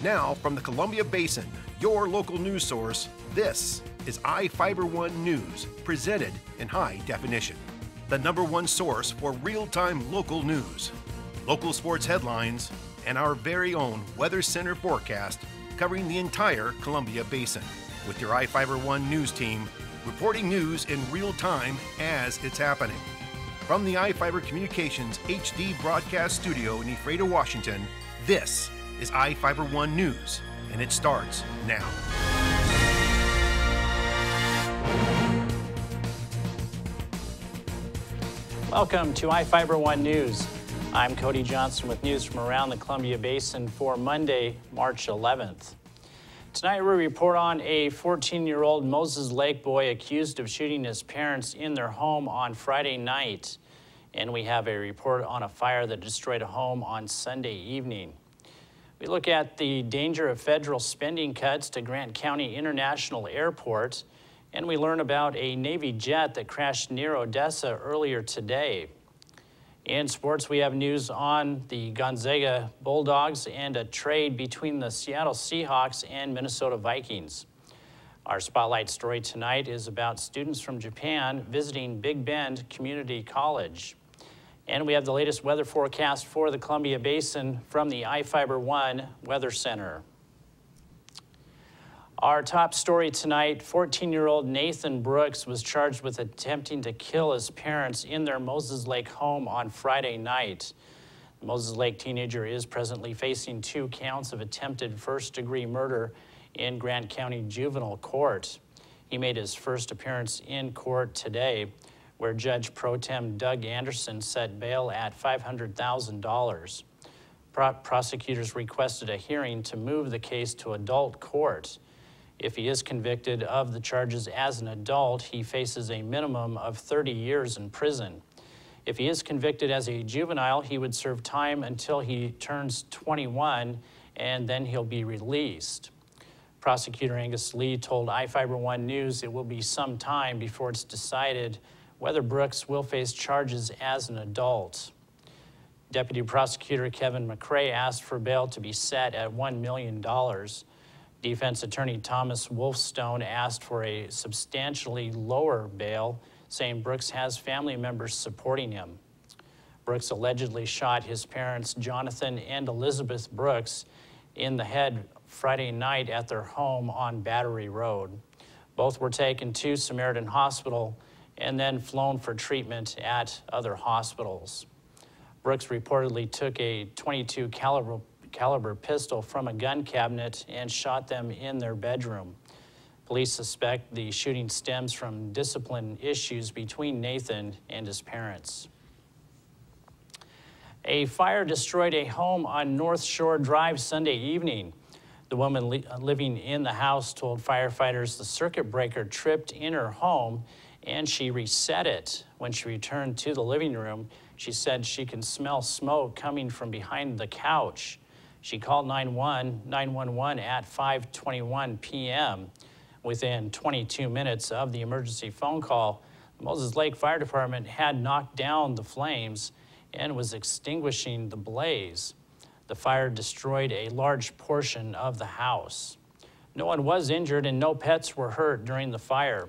Now, from the Columbia Basin, your local news source, this is iFIBER 1 News, presented in high definition. The #1 source for real-time local news, local sports headlines, and our very own Weather Center forecast covering the entire Columbia Basin. With your iFIBER 1 News team, reporting news in real time as it's happening. From the iFIBER Communications HD broadcast studio in Ephrata, Washington, this is iFIBER 1 News, and it starts now. Welcome to iFIBER 1 News. I'm Cody Johnson with news from around the Columbia Basin for Monday, March 11th. Tonight we report on a 14-year-old Moses Lake boy accused of shooting his parents in their home on Friday night. And we have a report on a fire that destroyed a home on Sunday evening. We look at the danger of federal spending cuts to Grant County International Airport, and we learn about a Navy jet that crashed near Odessa earlier today. In sports, we have news on the Gonzaga Bulldogs and a trade between the Seattle Seahawks and Minnesota Vikings. Our spotlight story tonight is about students from Japan visiting Big Bend Community College. And we have the latest weather forecast for the Columbia Basin from the iFIBER 1 Weather Center. Our top story tonight, 14-year-old Nathan Brooks was charged with attempting to kill his parents in their Moses Lake home on Friday night. The Moses Lake teenager is presently facing 2 counts of attempted first-degree murder in Grant County Juvenile Court. He made his first appearance in court today, where Judge Pro Tem Doug Anderson set bail at $500,000. Prosecutors requested a hearing to move the case to adult court. If he is convicted of the charges as an adult, he faces a minimum of 30 years in prison. If he is convicted as a juvenile, he would serve time until he turns 21, and then he'll be released. Prosecutor Angus Lee told iFIBER 1 News it will be some time before it's decided whether Brooks will face charges as an adult. Deputy Prosecutor Kevin McCrae asked for bail to be set at $1 million. Defense Attorney Thomas Wolfstone asked for a substantially lower bail, saying Brooks has family members supporting him. Brooks allegedly shot his parents, Jonathan and Elizabeth Brooks, in the head Friday night at their home on Battery Road. Both were taken to Samaritan Hospital and then flown for treatment at other hospitals. Brooks reportedly took a .22 caliber pistol from a gun cabinet and shot them in their bedroom. Police suspect the shooting stems from discipline issues between Nathan and his parents. A fire destroyed a home on North Shore Drive Sunday evening. The woman living in the house told firefighters the circuit breaker tripped in her home and she reset it. When she returned to the living room, she said she can smell smoke coming from behind the couch. She called 911 at 5:21 p.m. Within 22 minutes of the emergency phone call, the Moses Lake Fire Department had knocked down the flames and was extinguishing the blaze. The fire destroyed a large portion of the house. No one was injured and no pets were hurt during the fire.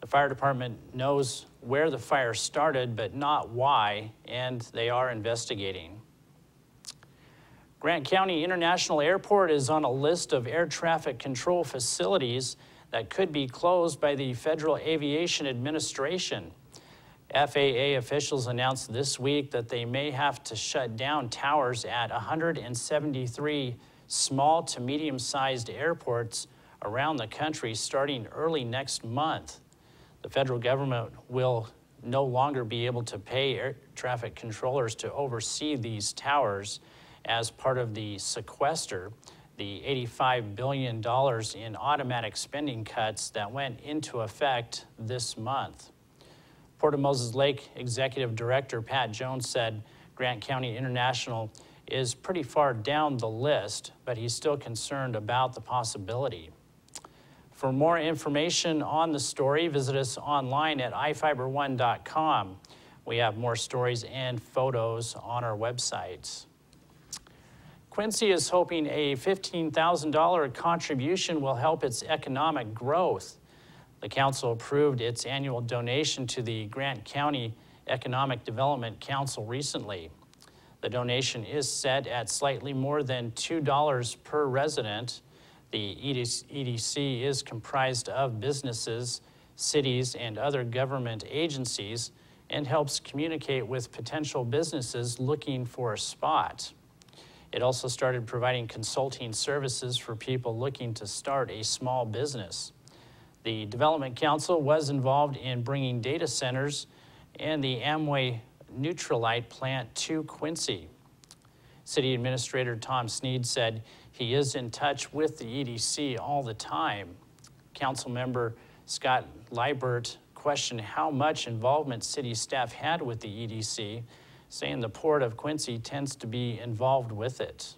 The fire department knows where the fire started, but not why, and they are investigating. Grant County International Airport is on a list of air traffic control facilities that could be closed by the Federal Aviation Administration. FAA officials announced this week that they may have to shut down towers at 173 small to medium-sized airports around the country starting early next month. The federal government will no longer be able to pay air traffic controllers to oversee these towers as part of the sequester, the $85 billion in automatic spending cuts that went into effect this month. Port of Moses Lake Executive Director Pat Jones said Grant County International is pretty far down the list, but he's still concerned about the possibility. For more information on the story, visit us online at iFIBER1.com. We have more stories and photos on our website. Quincy is hoping a $15,000 contribution will help its economic growth. The council approved its annual donation to the Grant County Economic Development Council recently. The donation is set at slightly more than $2 per resident. The EDC is comprised of businesses, cities, and other government agencies and helps communicate with potential businesses looking for a spot. It also started providing consulting services for people looking to start a small business. The Development Council was involved in bringing data centers and the Amway Neutralite plant to Quincy. City Administrator Tom Sneed said he is in touch with the EDC all the time. Council member Scott Liebert questioned how much involvement city staff had with the EDC, saying the Port of Quincy tends to be involved with it.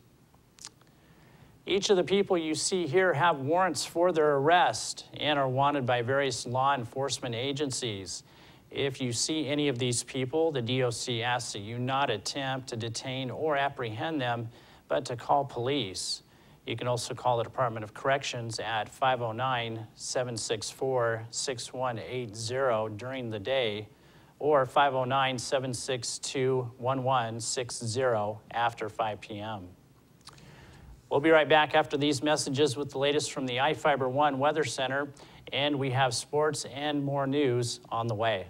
Each of the people you see here have warrants for their arrest and are wanted by various law enforcement agencies. If you see any of these people, the DOC asks that you not attempt to detain or apprehend them, but to call police. You can also call the Department of Corrections at 509-764-6180 during the day, or 509-762-1160 after 5 p.m. We'll be right back after these messages with the latest from the iFIBER 1 Weather Center, and we have sports and more news on the way.